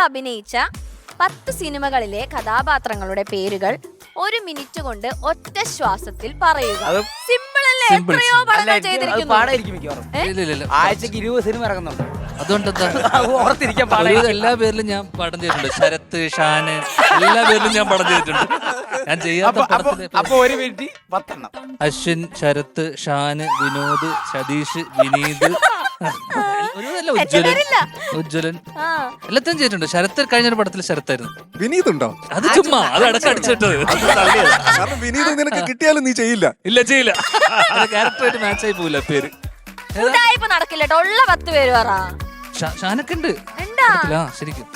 അഭിനയിച്ച 10 സിനിമകളിലെ കഥാപാത്രങ്ങളുടെ പേരുകൾ 1 മിനിറ്റ് കൊണ്ട് ഒറ്റ ശ്വാസത്തിൽ പറയുക. സിമ്പിൾ അല്ലേ? എത്രയോ പടങ്ങൾ ചെയ്തിരിക്കുന്നു. ആഴ്ചക്ക് 20 സിനിമ ഇറങ്ങുന്നുണ്ട്. അതുകൊണ്ട് ഓർത്തിരിക്കാൻ എല്ലാ പേരിലും ഞാൻ പടം ചെയ്തിട്ടുണ്ട്. ശരത്ത്, ഷാന്, എല്ലാ പേരിലും ഞാൻ പടം ചെയ്തിട്ടുണ്ട്. ഞാൻ ചെയ്യാത്ത അപ്പൊ 1 മിനിറ്റ് 10 എണ്ണം. അശ്വിൻ, ശരത്ത്, ഷാന്, വിനോദ്, സതീഷ്, വിനീത്, ഉജ്ജ്വലൻ എല്ലാത്തിനും ചെയ്തിട്ടുണ്ട്. ശരത്ത് കഴിഞ്ഞൊരു പടത്തിൽ ശരത്തായിരുന്നു. വിനീത് ഉണ്ടോ? അത് ചുമ്മാ അത് അടച്ചടിച്ചിട്ടത്. കാരണം വിനീത് നിനക്ക് കിട്ടിയാലും നീ ചെയ്യില്ല. ഇല്ല, ചെയ്യില്ല. ക്യാരക്ടറായിട്ട് മാച്ച് ആയി പോവില്ല പേര്. നടക്കില്ല. ഉള്ള 10 പേര് പറ. ഷാനൊക്കെ ഉണ്ട് ശരിക്കും.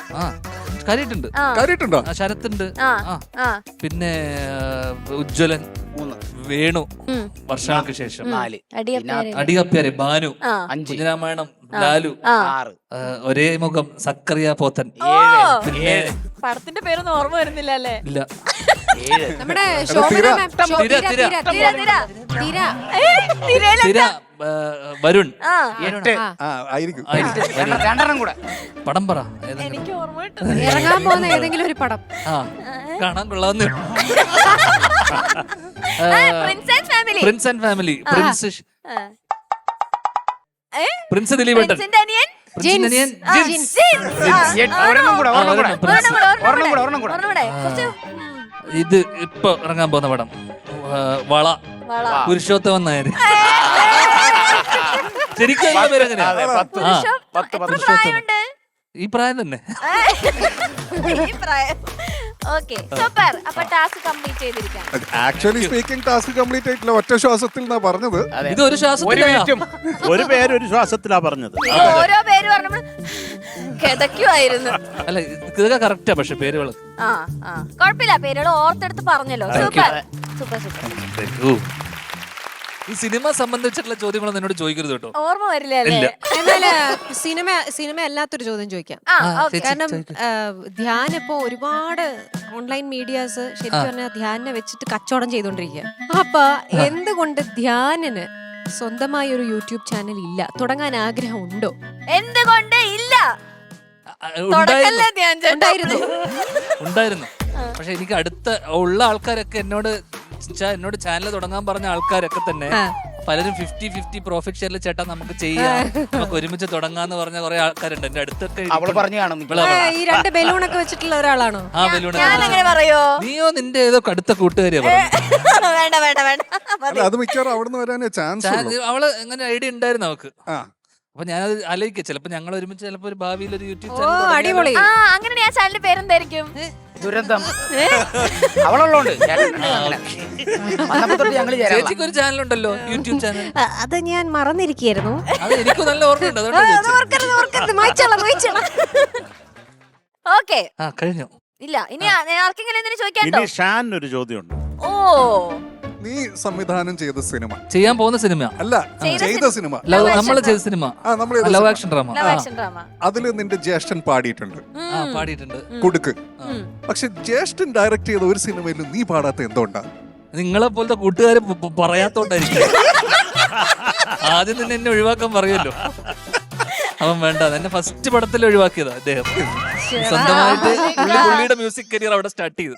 കാര്യട്ടുണ്ടോ? ശരത്തുണ്ട്, പിന്നെ ഉജ്ജ്വലൻ, വേണു, വർഷങ്ങൾക്ക് ശേഷം, അടികപ്പ്യാരെ, ബാനു, കുഞ്ഞിരാമായണം, ലാലു, ഒരേ മുഖം, സക്കറിയ പോത്തൻ. പടത്തിന്റെ പേരൊന്നും ഓർമ്മ വരുന്നില്ല അല്ലേ? ഇല്ല. നമ്മുടെ വരുൺ പടം പറ. എനിക്ക് ഓർമ്മ ഇറങ്ങാൻ പോകുന്ന ഏതെങ്കിലും ഒരു പടം കാണാൻ കൊള്ളാവുന്ന പ്രിൻസ് ആൻഡ് ഫാമിലി. പ്രിൻസ് ദിലീപേട്ടൻ, ഇത് ഇപ്പൊ ഇറങ്ങാൻ പോകുന്ന പടം വള, പുരുഷോത്തമൻ നായർ. ശരിക്കും ഈ പ്രായം തന്നെ. ആക്ച്വലി സ്പീക്കിംഗ് ടാസ്ക് കംപ്ലീറ്റ് ആയിട്ടില്ല. ഒറ്റ ശ്വാസത്തിൽ എന്നാ പറഞ്ഞത്. ഇത് ഒരു ശ്വാസത്തിലാ പറഞ്ഞത്. ഓരോ പേര് പറഞ്ഞപ്പോൾ കിതക്കുമായിരുന്നു. അല്ല, ഇതൊക്കെ കറക്റ്റാ. പക്ഷെ പേരുകൾ കുഴപ്പമില്ല. പേരുകൾ ഓർത്തെടുത്ത് പറഞ്ഞല്ലോ. Super super super. ഈ സിനിമ സംബന്ധിച്ചിട്ടുള്ള ചോദ്യങ്ങളൊന്നും എന്നോട് ചോദിക്കരുത് കേട്ടോ. ഓർമ്മ വരില്ല. എന്നാല് സിനിമ അല്ലാത്തൊരു ചോദ്യം ചോദിക്കാം. കാരണം ധ്യാൻ ഇപ്പോ ഒരുപാട് ഓൺലൈൻ മീഡിയാസ് ശരിക്കും പറഞ്ഞാൽ ധ്യാനെ വെച്ചിട്ട് കച്ചവടം ചെയ്തോണ്ടിരിക്കുക. അപ്പൊ എന്തുകൊണ്ട് ധ്യാനിന് സ്വന്തമായ ഒരു യൂട്യൂബ് ചാനൽ ഇല്ല? തുടങ്ങാൻ ആഗ്രഹം ഉണ്ടോ? എന്തുകൊണ്ട് ഇല്ല? ഉണ്ടായിരുന്നു. പക്ഷെ എനിക്ക് അടുത്ത ഉള്ള ആൾക്കാരൊക്കെ എന്നോട് ചാനൽ തുടങ്ങാൻ പറഞ്ഞ ആൾക്കാരൊക്കെ തന്നെ പലരും 50-50 പ്രോഫിറ്റ് ഷെയറിൽ ചേട്ടാ നമുക്ക് ചെയ്യാം, നമുക്ക് ഒരുമിച്ച് തുടങ്ങാന്ന് പറഞ്ഞ കുറെ ആൾക്കാരുണ്ട് എന്റെ അടുത്തൊക്കെ. ഈ 2 ബലൂണൊക്കെ വെച്ചിട്ടുള്ള ഒരാളാണോ? ആ, ബലൂൺ. നീയോ നിന്റെ ഏതോ അടുത്ത കൂട്ടുകാരിയാ അത് മിക്കവാറും അവിടുന്ന് വരാനേ ചാൻസ്. അവള് എങ്ങനെ ഐഡിയ ഉണ്ടായിരുന്നു അവക്ക്. അപ്പൊ ഞാനത് ആലോചിക്കാം. ചിലപ്പോ ഞങ്ങൾ ഒരുമിച്ച് ചിലപ്പോ ഒരു ഭാവിയിൽ ഒരു യൂട്യൂബ് ചാനൽ. അടിപൊളി. അങ്ങനെ ഞാൻ ചാനലിന്റെ പേരെന്തായിരിക്കും? ദുരന്തം. അവളുള്ളോണ്ട് ചേച്ചിക്ക് ഒരു ചാനൽ ഉണ്ടല്ലോ, യൂട്യൂബ് ചാനൽ. അത് ഞാൻ മറന്നിരിക്കുന്നു. അത് എനിക്ക് നല്ല ഓർമ്മയുണ്ട്. ഓക്കെ, കഴിഞ്ഞു. ഇല്ല, ഇനി ആർക്കെങ്കിലും എന്തിനു ചോദിക്കാൻ? ഒരു ചോദ്യമുണ്ട്. ഓ, നീ സംവിധാനം ചെയ്ത സിനിമ, ചെയ്യാൻ പോകുന്ന സിനിമ അല്ല ചെയ്ത സിനിമ, നമ്മള് ചെയ്ത സിനിമ, ലവ് ആക്ഷൻ ഡ്രാമ. അതില് നിന്റെ ജ്യേഷ്ഠൻ പാടിയിട്ടുണ്ട്. പാടിയിട്ടുണ്ട്, കൊടുക്ക്. പക്ഷെ ജ്യേഷ്ഠൻ ഡയറക്ട് ചെയ്ത ഒരു സിനിമയിൽ നീ പാടാത്ത എന്തുകൊണ്ടാ? നിങ്ങളെ പോലത്തെ കൂട്ടുകാര് പറയാത്തോണ്ടായിരിക്കും. ആദ്യം തന്നെ എന്നെ ഒഴിവാക്കാൻ പറയുമല്ലോ. അവൻ വേണ്ട, എന്നെ ഫസ്റ്റ് പടത്തിൽ ഒഴിവാക്കിയതാ അദ്ദേഹം. സ്വന്തമായിട്ട് പുള്ളിയുടെ മ്യൂസിക് കരിയർ അവിടെ സ്റ്റാർട്ട് ചെയ്തു.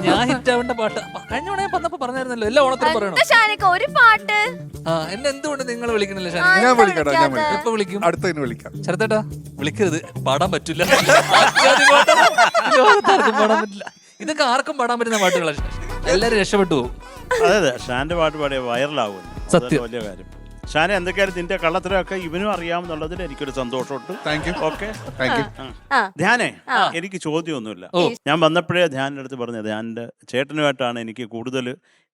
ഞാൻ ഹിറ്റ് ആവേണ്ട പാട്ട് കഴിഞ്ഞ ഓണം വന്നപ്പോ പറഞ്ഞായിരുന്നല്ലോ, എല്ലാ ഓണത്തിനും പറയണം ഒരു പാട്ട്. എന്നെ എന്തുകൊണ്ട് നിങ്ങൾ വിളിക്കണില്ല? ഞാൻ വിളിക്കാം. എപ്പോ വിളിക്കും? അടുത്തതിന് വിളിക്കാം. ചെറുത്തേട്ടാ വിളിക്കരുത്, പാടാൻ പറ്റില്ല. പാടാൻ പറ്റില്ല. ഇതൊക്കെ ആർക്കും പാടാൻ പറ്റുന്ന പാട്ടുകളാണ്. എല്ലാരും രക്ഷപ്പെട്ടു പോകും. അതെ, ഷാന്റെ പാട്ട് പാടിയ വൈറലാകും. സത്യം, വലിയ കാര്യം. ഷാനെ എന്തൊക്കെയാലും നിന്റെ കള്ളത്തരമൊക്കെ ഇവനും അറിയാമെന്നുള്ളതിൽ എനിക്കൊരു സന്തോഷമുണ്ട്. ധ്യാനേ, എനിക്ക് ചോദ്യമൊന്നുമില്ല. ഞാൻ വന്നപ്പോഴേ ധ്യാനിന്റെ അടുത്ത് പറഞ്ഞത് ധ്യാനിന്റെ ചേട്ടനുമായിട്ടാണ് എനിക്ക് കൂടുതൽ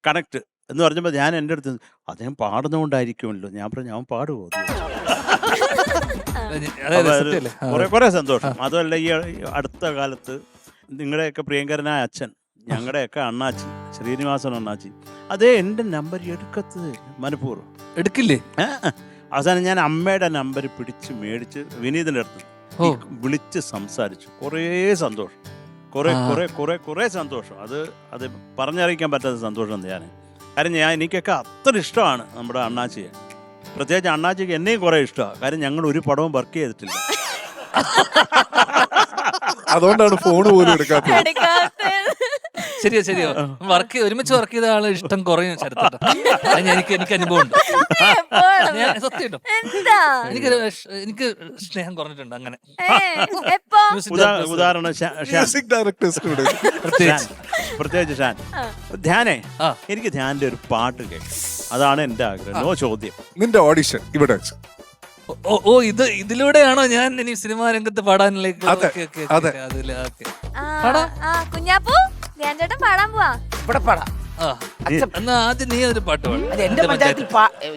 കണക്ട് എന്ന് പറഞ്ഞപ്പോൾ ധ്യാൻ എൻ്റെ അടുത്ത് അദ്ദേഹം പാടുന്നതുകൊണ്ടായിരിക്കുമല്ലോ. ഞാൻ പറഞ്ഞു അവൻ പാടുമോ? കുറെ സന്തോഷം. അതുമല്ല, ഈ അടുത്ത കാലത്ത് നിങ്ങളുടെയൊക്കെ പ്രിയങ്കരനായ അച്ഛൻ, ഞങ്ങളുടെയൊക്കെ അണ്ണാച്ചി, ശ്രീനിവാസൻ അണ്ണാച്ചി, അതേ എൻ്റെ നമ്പർ എടുക്കത്തത് മനഃപൂർവ്വം എടുക്കില്ലേ. അവസാനം ഞാൻ അമ്മയുടെ നമ്പർ പിടിച്ച് മേടിച്ച് വിനീതിൻ്റെ അടുത്ത് വിളിച്ച് സംസാരിച്ചു. കുറേ സന്തോഷം, കുറേ സന്തോഷം. അത് പറഞ്ഞറിയിക്കാൻ പറ്റാത്ത സന്തോഷം. ഞാൻ കാര്യം എനിക്കൊക്കെ അത്ര ഇഷ്ടമാണ് നമ്മുടെ അണ്ണാച്ചിയെ. പ്രത്യേകിച്ച് അണ്ണാച്ചിക്ക് എന്നെയും കുറേ ഇഷ്ടമാണ്. കാര്യം ഞങ്ങൾ ഒരു പടവും വർക്ക് ചെയ്തിട്ടില്ല. അതുകൊണ്ടാണ് ഫോൺ പോലും എടുക്കാത്തത്. എടുക്കാത്തത്. ശരിയോ ഒരുമിച്ച് വർക്ക് ചെയ്ത ആള് ഇഷ്ടം കുറയും ശരത്തേട്ട. എനിക്ക് അനുഭവം ഉണ്ട്. സത്യം എന്താ എനിക്ക് സ്നേഹം കുറഞ്ഞിട്ടുണ്ട് അങ്ങനെ. എപ്പോ ഉദാഹരണം മ്യൂസിക് ഡയറക്ടേഴ്സ് കൂടെ പ്രത്യേകിച്ച് ഷാൻ ധ്യാനേ, എനിക്ക് ധ്യാന്റെ ഒരു പാട്ട് കേൾക്കാം. അതാണ് എന്റെ ആഗ്രഹം. നോ ചോദ്യം. നിന്റെ ഓഡിഷൻ ഇവിടെ വെച്ച്. ഇതിലൂടെയാണോ ഞാൻ ഇനി സിനിമാ രംഗത്ത് പാടാനിലേക്ക്? അതെ, അതെ. കുഞ്ഞാപ്പു ധ്യാൻ ചേട്ടൻ പാടാൻ പോവാ. ഇവിടെ പാടാം. എന്നാ ആദ്യം നീ ഒരു പാട്ട് പാടും. അത് എന്റെ പഞ്ചായത്തിൽ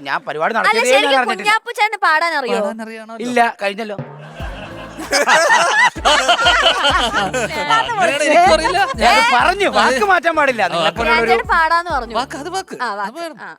ഞാൻ പരിപാടി അല്ല നടത്തിയതേ ശരിക്കും ഞാൻ അറിഞ്ഞിട്ടില്ല. കുഞ്ഞാപ്പു ചേട്ടന് പാടാൻ അറിയോ? ഇല്ല, കഴിഞ്ഞല്ലോ. എനിക്കറിയില്ല. ഞാൻ പറഞ്ഞു വാക്ക് മാറ്റാൻ പാടില്ല. നിങ്ങളെപ്പോലുള്ളൊരു ധ്യാൻ ചേട്ടൻ പാടാന്ന് പറഞ്ഞു. വാക്ക് ആ വാക്ക് ആ